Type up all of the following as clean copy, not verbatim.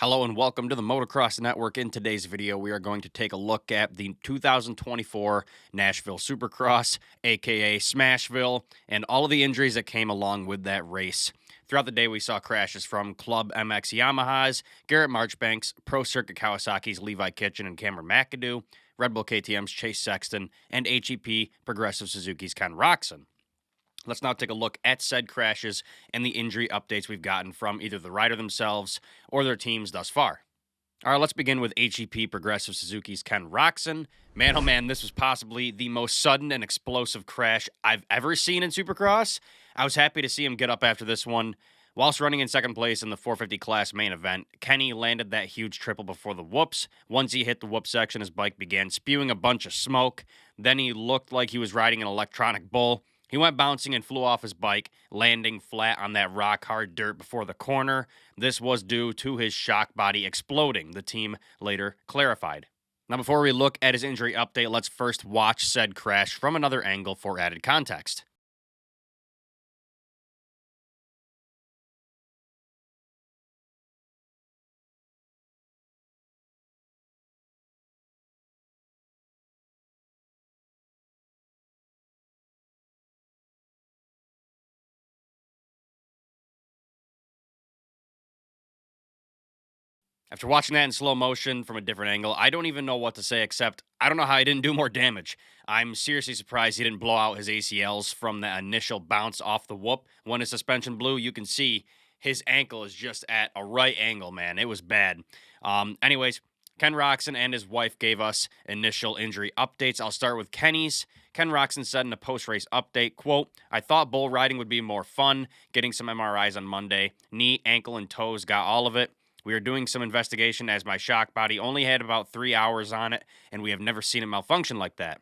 Hello and welcome to the Motocross Network. In today's video, we are going to take a look at the 2024 Nashville Supercross, aka Smashville, and all of the injuries that came along with that race. Throughout the day, we saw crashes from Club MX Yamaha's, Garrett Marchbanks, Pro Circuit Kawasaki's Levi Kitchen and Cameron McAdoo, Red Bull KTM's Chase Sexton, and HEP Progressive Suzuki's Ken Roczen. Let's now take a look at said crashes and the injury updates we've gotten from either the rider themselves or their teams thus far. All right, let's begin with HEP Progressive Suzuki's Ken Roczen. Man, oh man, this was possibly the most sudden and explosive crash I've ever seen in Supercross. I was happy to see him get up after this one. Whilst running in second place in the 450 class main event, Kenny landed that huge triple before the whoops. Once he hit the whoop section, his bike began spewing a bunch of smoke. Then he looked like he was riding an electronic bull. He went bouncing and flew off his bike, landing flat on that rock-hard dirt before the corner. This was due to his shock body exploding, the team later clarified. Now, before we look at his injury update, let's first watch said crash from another angle for added context. After watching that in slow motion from a different angle, I don't even know what to say except I don't know how he didn't do more damage. I'm seriously surprised he didn't blow out his ACLs from that initial bounce off the whoop. When his suspension blew, you can see his ankle is just at a right angle, man. It was bad. Anyways, Ken Roczen and his wife gave us initial injury updates. I'll start with Kenny's. Ken Roczen said in a post-race update, quote, "I thought bull riding would be more fun, getting some MRIs on Monday. Knee, ankle, and toes, got all of it. We are doing some investigation as my shock body only had about 3 hours on it, and we have never seen it malfunction like that.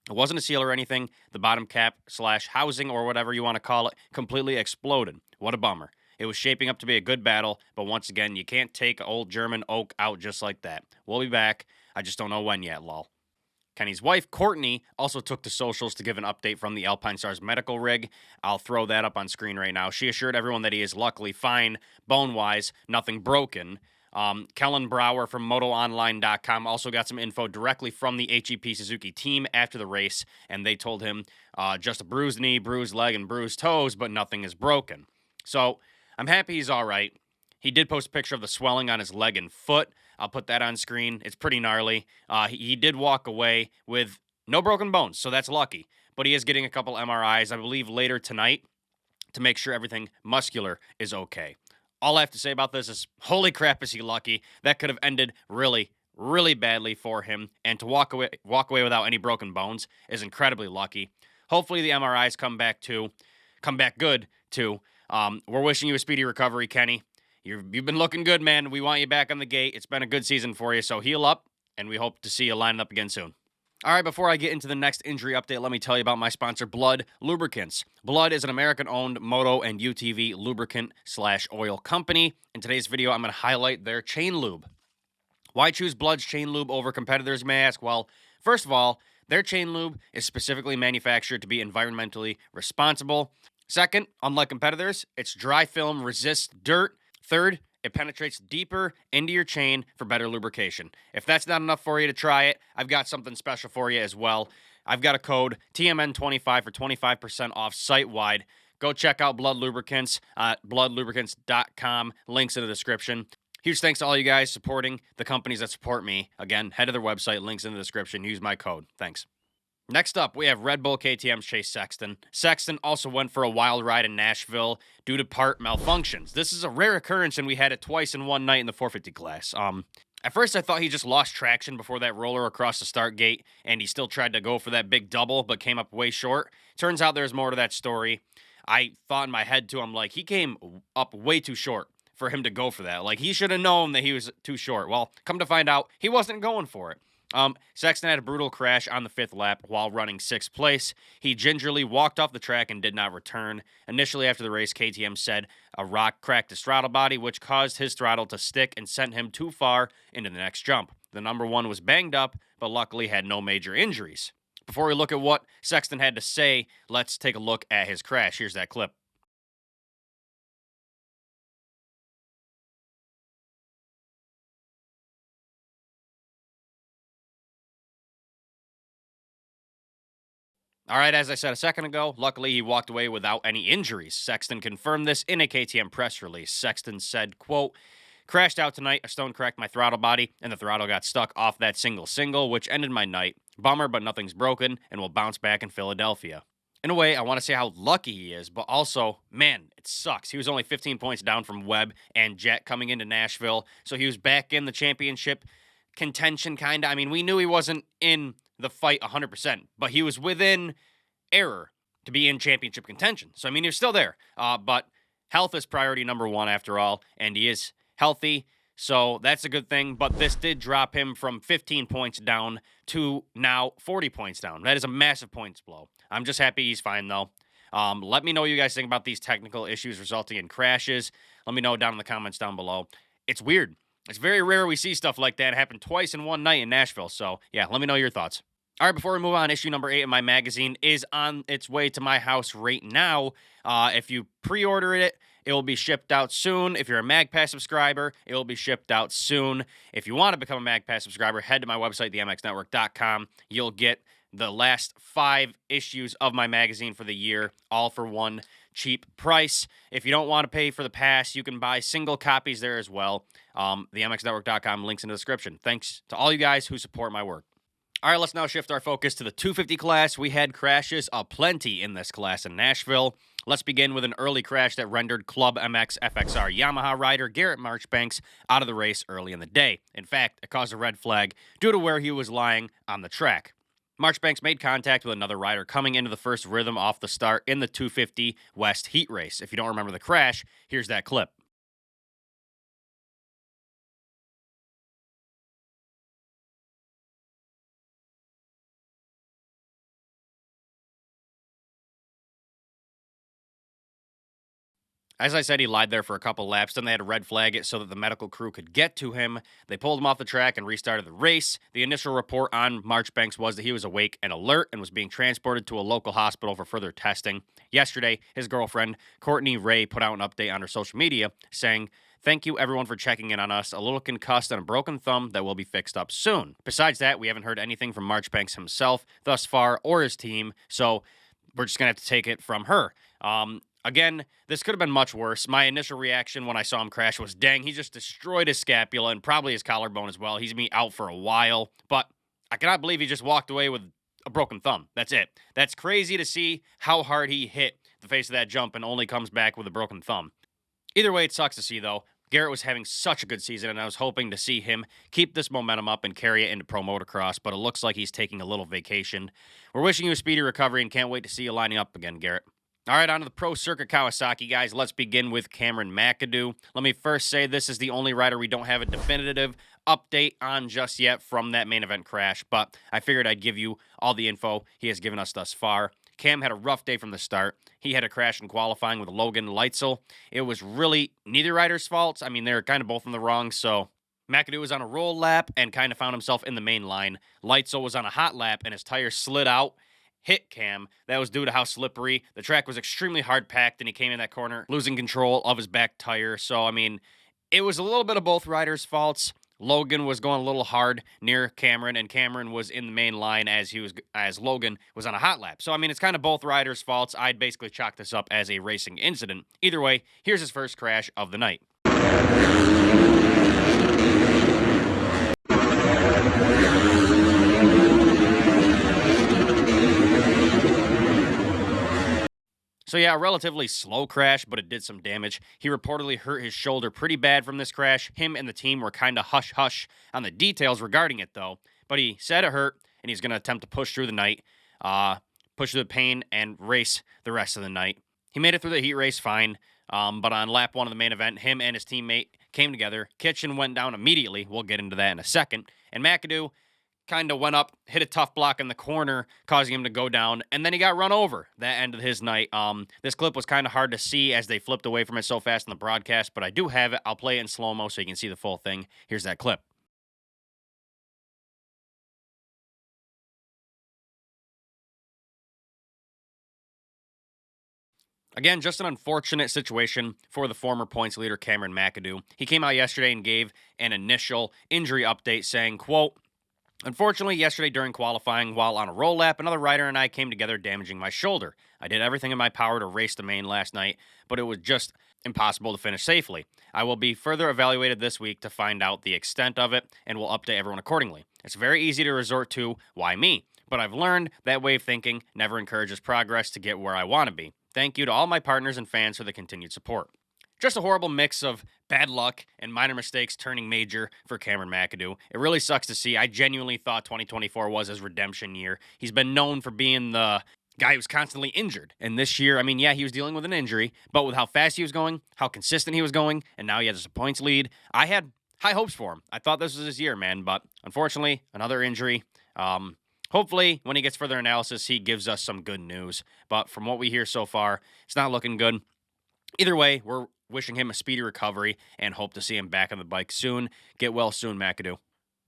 It wasn't a seal or anything. The bottom cap / housing or whatever you want to call it completely exploded. What a bummer. It was shaping up to be a good battle, but once again, you can't take old German oak out just like that. We'll be back. I just don't know when yet, lol." Kenny's wife, Courtney, also took to socials to give an update from the Alpine Stars medical rig. I'll throw that up on screen right now. She assured everyone that he is luckily fine, bone-wise, nothing broken. Kellen Brower from MotoOnline.com also got some info directly from the HEP Suzuki team after the race, and they told him just a bruised knee, bruised leg, and bruised toes, but nothing is broken. So I'm happy he's all right. He did post a picture of the swelling on his leg and foot. I'll put that on screen. It's pretty gnarly. He did walk away with no broken bones, so that's lucky. But he is getting a couple MRIs, I believe, later tonight to make sure everything muscular is okay. All I have to say about this is, holy crap, is he lucky. That could have ended really, really badly for him. And to walk away without any broken bones is incredibly lucky. Hopefully the MRIs come back good, too. We're wishing you a speedy recovery, Kenny. You've been looking good, man. We want you back on the gate. It's been a good season for you, so heal up, and we hope to see you lining up again soon. All right, before I get into the next injury update, let me tell you about my sponsor, Blood Lubricants. Blood is an American-owned moto and UTV lubricant / oil company. In today's video, I'm going to highlight their chain lube. Why choose Blood's chain lube over competitors, you may ask? Well, first of all, their chain lube is specifically manufactured to be environmentally responsible. Second, unlike competitors, its dry film resists dirt. Third, it penetrates deeper into your chain for better lubrication. If that's not enough for you to try it, I've got something special for you as well. I've got a code, TMN25, for 25% off site-wide. Go check out Blood Lubricants at bloodlubricants.com. Links in the description. Huge thanks to all you guys supporting the companies that support me. Again, head to their website, links in the description. Use my code. Thanks. Next up, we have Red Bull KTM's Chase Sexton. Sexton also went for a wild ride in Nashville due to part malfunctions. This is a rare occurrence, and we had it twice in one night in the 450 class. At first, I thought he just lost traction before that roller across the start gate, and he still tried to go for that big double, but came up way short. Turns out there's more to that story. I thought in my head, too, I'm like, he came up way too short for him to go for that. Like, he should have known that he was too short. Well, come to find out, he wasn't going for it. Sexton had a brutal crash on the 5th lap while running 6th place. He gingerly walked off the track and did not return. Initially after the race, KTM said a rock cracked his throttle body, which caused his throttle to stick and sent him too far into the next jump. The number one was banged up, but luckily had no major injuries. Before we look at what Sexton had to say, let's take a look at his crash. Here's that clip. All right, as I said a second ago, luckily he walked away without any injuries. Sexton confirmed this in a KTM press release. Sexton said, quote, crashed out tonight, a stone cracked my throttle body, and the throttle got stuck off that single, which ended my night. Bummer, but nothing's broken, and will bounce back in Philadelphia. In a way, I want to say how lucky he is, but also, man, it sucks. He was only 15 points down from Webb and Jet coming into Nashville, so he was back in the championship contention, kind of. I mean, we knew he wasn't in the fight 100%, but he was within error to be in championship contention. So, I mean, you're still there. But health is priority number one after all, and he is healthy. So that's a good thing. But this did drop him from 15 points down to now 40 points down. That is a massive points blow. I'm just happy he's fine, though. Let me know what you guys think about these technical issues resulting in crashes. Let me know down in the comments down below. It's weird. It's very rare we see stuff like that happen twice in one night in Nashville. So, yeah, let me know your thoughts. All right, before we move on, issue number 8 of my magazine is on its way to my house right now. If you pre-order it, it will be shipped out soon. If you're a MagPass subscriber, it will be shipped out soon. If you want to become a MagPass subscriber, head to my website, themxnetwork.com. You'll get the last 5 issues of my magazine for the year, all for one cheap price. If you don't want to pay for the pass, you can buy single copies there as well. Themxnetwork.com, links in the description. Thanks to all you guys who support my work. All right, let's now shift our focus to the 250 class. We had crashes aplenty in this class in Nashville. Let's begin with an early crash that rendered Club MX FXR Yamaha rider Garrett Marchbanks out of the race early in the day. In fact, it caused a red flag due to where he was lying on the track. Marchbanks made contact with another rider coming into the first rhythm off the start in the 250 West heat race. If you don't remember the crash, here's that clip. As I said, he lied there for a couple laps. Then they had to red flag it so that the medical crew could get to him. They pulled him off the track and restarted the race. The initial report on Marchbanks was that he was awake and alert and was being transported to a local hospital for further testing. Yesterday, his girlfriend, Courtney Ray, put out an update on her social media saying, "Thank you, everyone, for checking in on us. A little concussed and a broken thumb that will be fixed up soon." Besides that, we haven't heard anything from Marchbanks himself thus far or his team, so we're just going to have to take it from her. Again, this could have been much worse. My initial reaction when I saw him crash was, dang, he just destroyed his scapula and probably his collarbone as well. He's going to be out for a while, but I cannot believe he just walked away with a broken thumb. That's it. That's crazy to see how hard he hit the face of that jump and only comes back with a broken thumb. Either way, it sucks to see, though. Garrett was having such a good season, and I was hoping to see him keep this momentum up and carry it into pro motocross, but it looks like he's taking a little vacation. We're wishing you a speedy recovery and can't wait to see you lining up again, Garrett. All right, on to the Pro Circuit Kawasaki, guys. Let's begin with Cameron McAdoo. Let me first say this is the only rider we don't have a definitive update on just yet from that main event crash, but I figured I'd give you all the info he has given us thus far. Cam had a rough day from the start. He had a crash in qualifying with Logan Leitzel. It was really neither rider's fault. I mean, they were kind of both in the wrong, so McAdoo was on a roll lap and kind of found himself in the main line. Leitzel was on a hot lap, and his tire slid out, hit Cam. That was due to how slippery. The track was extremely hard packed, and he came in that corner losing control of his back tire. So, I mean, it was a little bit of both riders' faults. Logan was going a little hard near Cameron, and Cameron was in the main line as Logan was on a hot lap. So, I mean, it's kind of both riders' faults. I'd basically chalk this up as a racing incident. Either way, here's his first crash of the night. So yeah, a relatively slow crash, but it did some damage. He reportedly hurt his shoulder pretty bad from this crash. Him and the team were kind of hush-hush on the details regarding it, though. But he said it hurt, and he's going to attempt to push through the night, push through the pain, and race the rest of the night. He made it through the heat race fine, but on lap 1 of the main event, him and his teammate came together. Kitchen went down immediately. We'll get into that in a second. And McAdoo kind of went up, hit a tough block in the corner, causing him to go down, and then he got run over that end of his night. This clip was kind of hard to see as they flipped away from it so fast in the broadcast, but I do have it. I'll play it in slow-mo so you can see the full thing. Here's that clip. Again, just an unfortunate situation for the former points leader, Cameron McAdoo. He came out yesterday and gave an initial injury update saying, quote, Unfortunately, yesterday during qualifying, while on a roll lap, another rider and I came together damaging my shoulder. I did everything in my power to race the main last night, but it was just impossible to finish safely. I will be further evaluated this week to find out the extent of it, and will update everyone accordingly. It's very easy to resort to, why me? But I've learned that way of thinking never encourages progress to get where I want to be. Thank you to all my partners and fans for the continued support. Just a horrible mix of bad luck and minor mistakes turning major for Cameron McAdoo. It really sucks to see. I genuinely thought 2024 was his redemption year. He's been known for being the guy who's constantly injured. And this year, I mean, yeah, he was dealing with an injury, but with how fast he was going, how consistent he was going, and now he has a points lead, I had high hopes for him. I thought this was his year, man, but unfortunately, another injury. Hopefully, when he gets further analysis, he gives us some good news. But from what we hear so far, it's not looking good. Either way, we're wishing him a speedy recovery and hope to see him back on the bike soon. Get well soon, McAdoo.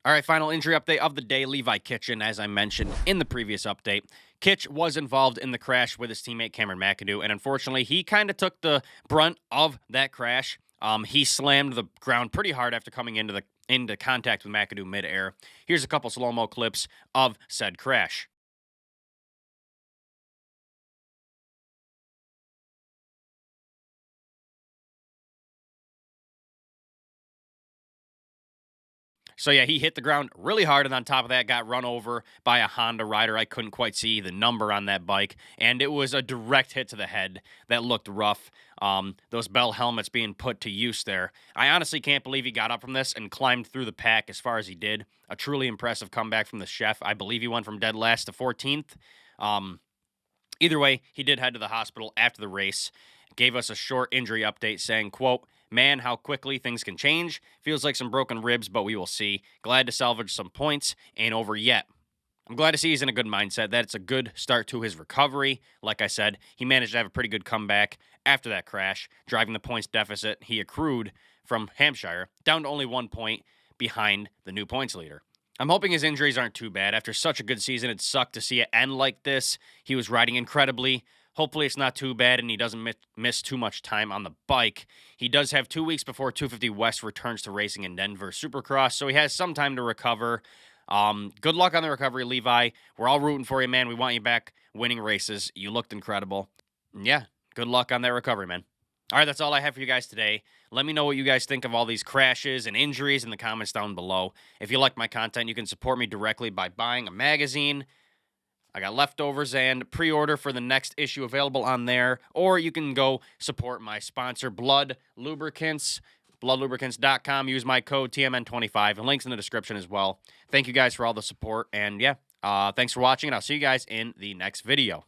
All right, final injury update of the day. Levi Kitchen, as I mentioned in the previous update. Kitch was involved in the crash with his teammate Cameron McAdoo, and unfortunately, he kind of took the brunt of that crash. He slammed the ground pretty hard after coming into contact with McAdoo midair. Here's a couple slow-mo clips of said crash. So, yeah, he hit the ground really hard, and on top of that, got run over by a Honda rider. I couldn't quite see the number on that bike, and it was a direct hit to the head that looked rough. Those Bell helmets being put to use there. I honestly can't believe he got up from this and climbed through the pack as far as he did. A truly impressive comeback from the chef. I believe he went from dead last to 14th. Either way, he did head to the hospital after the race, gave us a short injury update saying, quote, "Man, how quickly things can change. Feels like some broken ribs, but we will see. Glad to salvage some points. Ain't over yet." I'm glad to see he's in a good mindset. That's a good start to his recovery. Like I said, he managed to have a pretty good comeback after that crash, driving the points deficit he accrued from Hampshire down to only 1 point behind the new points leader. I'm hoping his injuries aren't too bad. After such a good season, it sucked to see it end like this. He was riding incredibly. Hopefully it's not too bad and he doesn't miss too much time on the bike. He does have 2 weeks before 250 West returns to racing in Denver Supercross, so he has some time to recover. Good luck on the recovery, Levi. We're all rooting for you, man. We want you back winning races. You looked incredible. And yeah, good luck on that recovery, man. All right, that's all I have for you guys today. Let me know what you guys think of all these crashes and injuries in the comments down below. If you like my content, you can support me directly by buying a magazine. I got leftovers and pre-order for the next issue available on there. Or you can go support my sponsor, Blood Lubricants, bloodlubricants.com. Use my code TMN25, and links in the description as well. Thank you guys for all the support, and yeah, thanks for watching, and I'll see you guys in the next video.